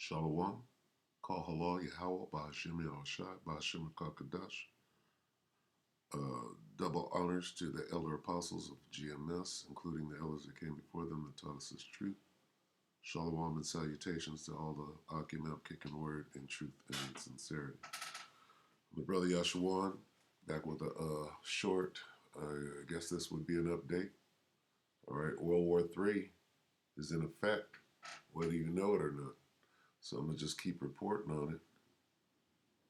Shalom, Kal Halal Yahweh, Ba'ashem Yahushai, Ba'ashem Kakadash. Double honors to the elder apostles of GMS, including the elders that came before them that taught us this truth. Shalom and salutations to all the Akim up kicking word in truth and sincerity. My brother Yashawan, back with a short, I guess this would be an update. All right, World War III is in effect, whether you know it or not. So I'm going to just keep reporting on it.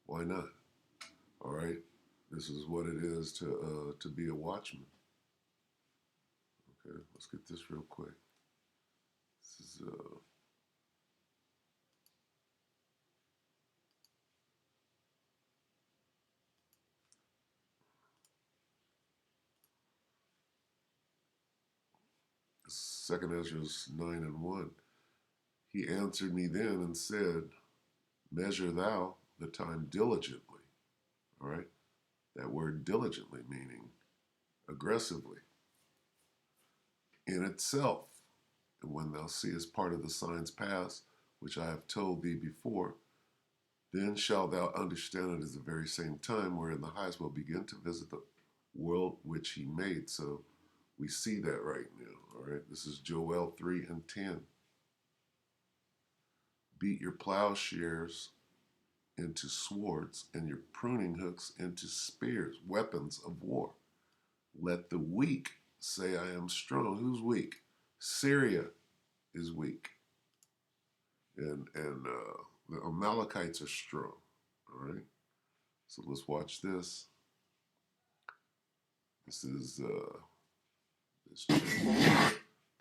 Why not? All right, this is what it is to be a watchman. Okay, let's get this real quick. This is Second Ezra 9:1. He answered me then and said, measure thou the time diligently. All right, that word diligently meaning aggressively in itself. And when thou seest part of the signs pass, which I have told thee before, then shalt thou understand it is the very same time wherein the highest will begin to visit the world which he made. So we see that right now. All right, this is Joel 3:10. Beat your plowshares into swords and your pruning hooks into spears, weapons of war. Let the weak say, I am strong. Who's weak? Syria is weak. And the Amalekites are strong. All right. So let's watch this. This is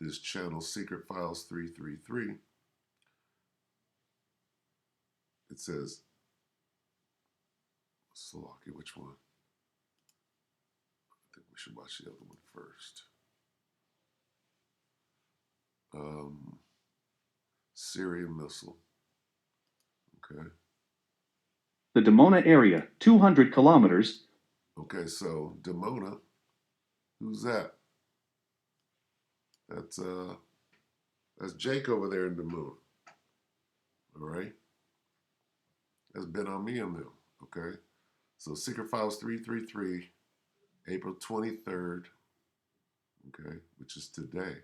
this channel, Secret Files 333. It says, Salaki, which one? I think we should watch the other one first. Syrian missile. Okay. The Dimona area, 200 kilometers. Okay, so Dimona, who's that? That's Jake over there in Dimona. All right. That's Ben Ami and them. Okay. So Secret Files 333, April 23rd. Okay, which is today.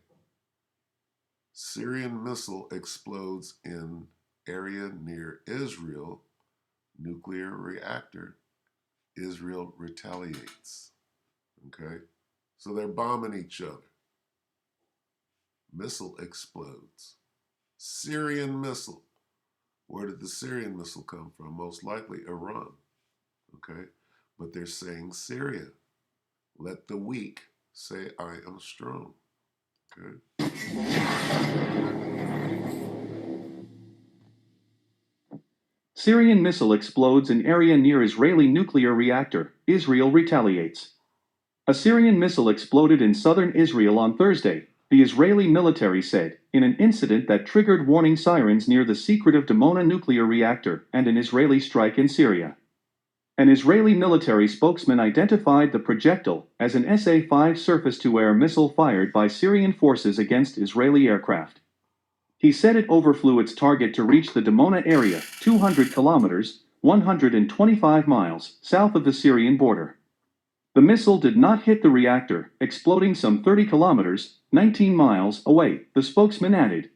Syrian missile explodes in area near Israel nuclear reactor. Israel retaliates. Okay, so they're bombing each other. Missile explodes. Syrian missile. Where did the Syrian missile come from? Most likely Iran. Okay, but they're saying Syria. Let the weak say, I am strong. Okay. Syrian missile explodes in area near Israeli nuclear reactor. Israel retaliates. A Syrian missile exploded in southern Israel on Thursday, the Israeli military said, in an incident that triggered warning sirens near the secretive Dimona nuclear reactor and an Israeli strike in Syria. An Israeli military spokesman identified the projectile as an SA-5 surface-to-air missile fired by Syrian forces against Israeli aircraft. He said it overflew its target to reach the Dimona area, 200 kilometers, 125 miles, south of the Syrian border. The missile did not hit the reactor, exploding some 30 kilometers, 19 miles away, the spokesman added.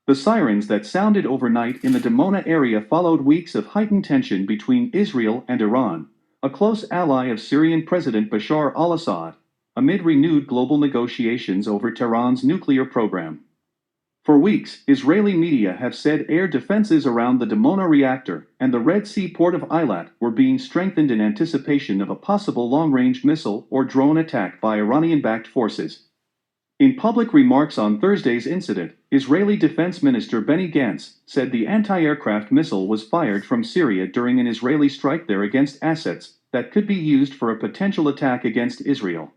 The sirens that sounded overnight in the Dimona area followed weeks of heightened tension between Israel and Iran, a close ally of Syrian President Bashar al-Assad, amid renewed global negotiations over Tehran's nuclear program. For weeks, Israeli media have said air defenses around the Dimona reactor and the Red Sea port of Eilat were being strengthened in anticipation of a possible long-range missile or drone attack by Iranian-backed forces. In public remarks on Thursday's incident, Israeli Defense Minister Benny Gantz said the anti-aircraft missile was fired from Syria during an Israeli strike there against assets that could be used for a potential attack against Israel.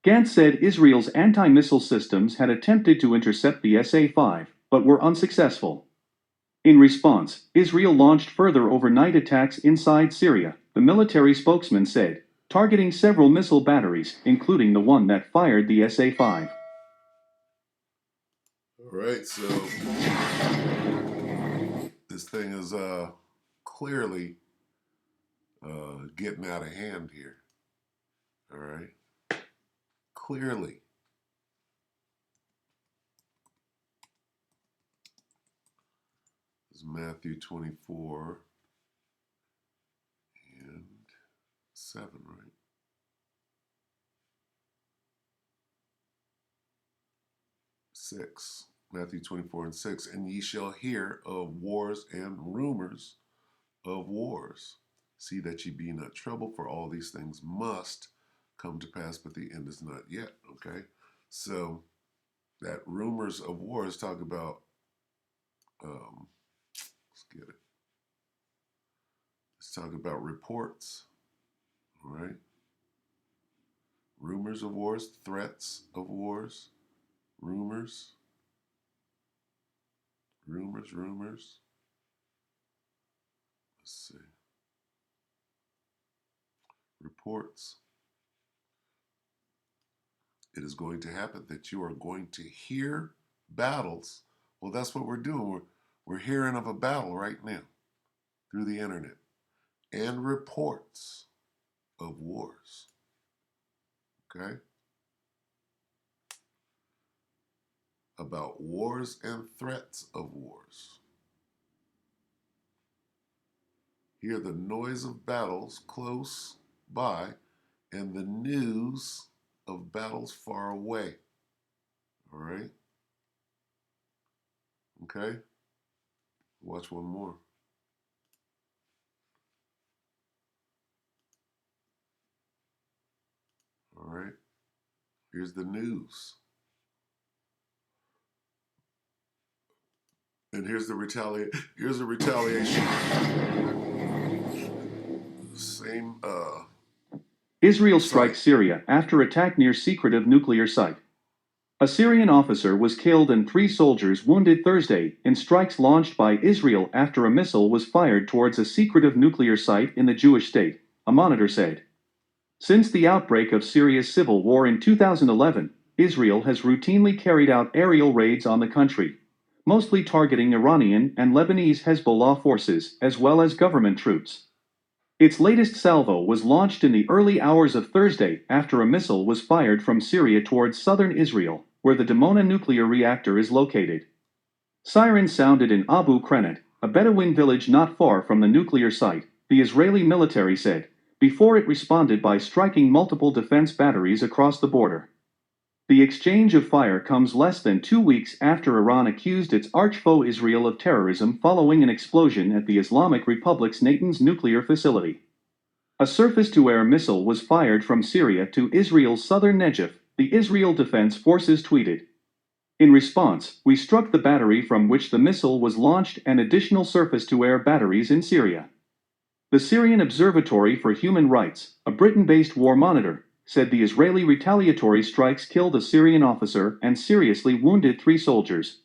Gantz said Israel's anti-missile systems had attempted to intercept the SA-5, but were unsuccessful. In response, Israel launched further overnight attacks inside Syria, the military spokesman said, targeting several missile batteries, including the one that fired the SA-5. All right, so thing is clearly getting out of hand here. All right, clearly. This is Matthew 24 and 7, right? 6. Matthew 24 and 6. And ye shall hear of wars and rumors of wars. See that ye be not troubled, for all these things must come to pass, but the end is not yet. Okay? So that rumors of wars talk about, let's get it. Let's talk about reports, all right? Rumors of wars, threats of wars, rumors. Let's see. Reports. It is going to happen that you are going to hear battles. Well, that's what we're doing. We're hearing of a battle right now through the internet. And reports of wars. Okay? About wars and threats of wars. Hear the noise of battles close by and the news of battles far away. All right? Okay? Watch one more. All right? Here's the news. And here's the retaliation. Same Israel strikes Syria after attack near secretive nuclear site. A Syrian officer was killed and 3 soldiers wounded Thursday in strikes launched by Israel after a missile was fired towards a secretive nuclear site in the Jewish state, a monitor said. Since the outbreak of Syria's civil war in 2011, Israel has routinely carried out aerial raids on the country, mostly targeting Iranian and Lebanese Hezbollah forces as well as government troops. Its latest salvo was launched in the early hours of Thursday after a missile was fired from Syria towards southern Israel, where the Dimona nuclear reactor is located. Sirens sounded in Abu Krenat, a Bedouin village not far from the nuclear site, the Israeli military said, before it responded by striking multiple defense batteries across the border. The exchange of fire comes less than 2 weeks after Iran accused its arch-foe Israel of terrorism following an explosion at the Islamic Republic's Natanz nuclear facility. A surface-to-air missile was fired from Syria to Israel's southern Negev, the Israel Defense Forces tweeted. In response, we struck the battery from which the missile was launched and additional surface-to-air batteries in Syria. The Syrian Observatory for Human Rights, a Britain-based war monitor, said the Israeli retaliatory strikes killed a Syrian officer and seriously wounded 3 soldiers.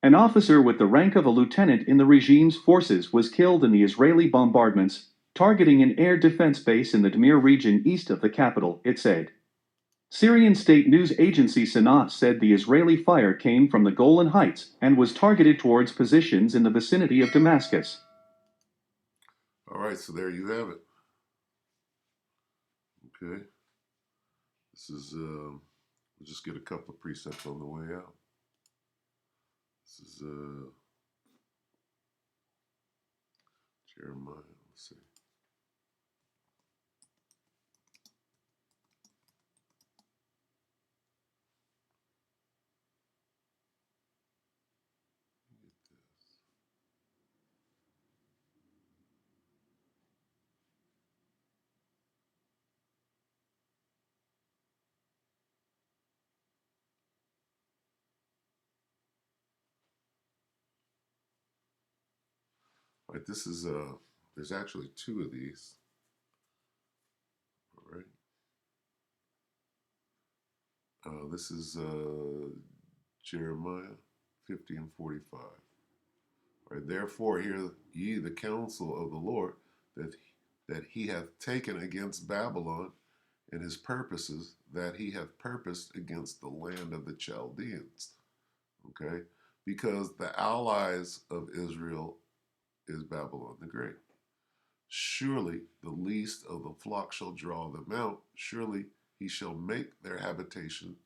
An officer with the rank of a lieutenant in the regime's forces was killed in the Israeli bombardments, targeting an air defense base in the Damir region east of the capital, it said. Syrian state news agency Sanaa said the Israeli fire came from the Golan Heights and was targeted towards positions in the vicinity of Damascus. All right, so there you have it. Okay. This is, we'll just get a couple of precepts on the way out. This is Jeremiah. Let's see. All right, this is there's actually 2 of these. All right. This is Jeremiah 50 and 45. All right, therefore hear ye the counsel of the Lord that he hath taken against Babylon, and his purposes that he hath purposed against the land of the Chaldeans. Okay? Because the allies of Israel is Babylon the Great. Surely the least of the flock shall draw them out. Surely he shall make their habitation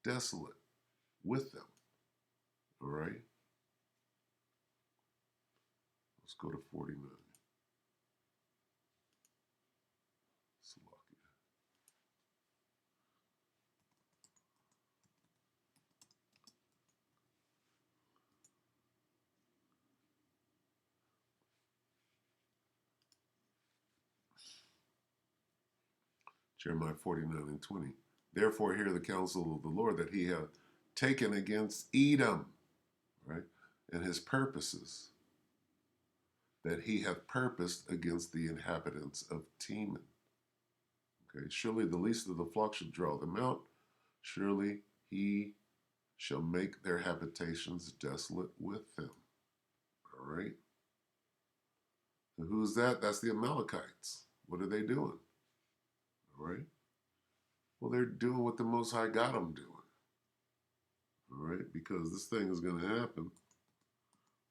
desolate with them. All right? Let's go to 49. Salakia. Jeremiah 49 and 20. Therefore hear the counsel of the Lord that he hath taken against Edom, right? And his purposes that he hath purposed against the inhabitants of Teman. Okay, surely the least of the flock shall draw them out. Surely he shall make their habitations desolate with them. All right. And who's that? That's the Amalekites. What are they doing? All right. Well, they're doing what the Most High got them doing. All right, because this thing is going to happen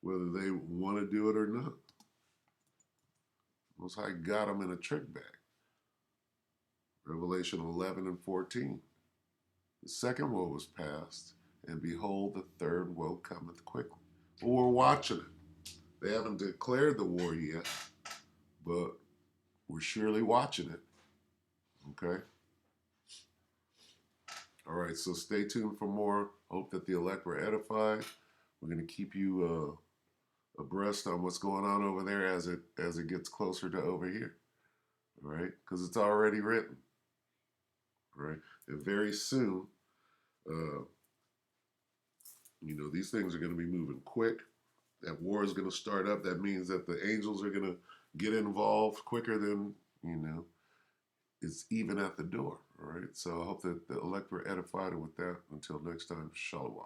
whether they want to do it or not. Most High got them in a trick bag. Revelation 11 and 14. The second woe was past, and behold, the third woe cometh quickly. Well, we're watching it. They haven't declared the war yet, but we're surely watching it. Okay? All right, so stay tuned for more. Hope that the elect were edified. We're going to keep you abreast on what's going on over there as it gets closer to over here. All right? Because it's already written. Right? And very soon, these things are going to be moving quick. That war is going to start up. That means that the angels are going to get involved quicker than, it's even at the door. All right. So I hope that the elect were edified. And with that, until next time, shalom.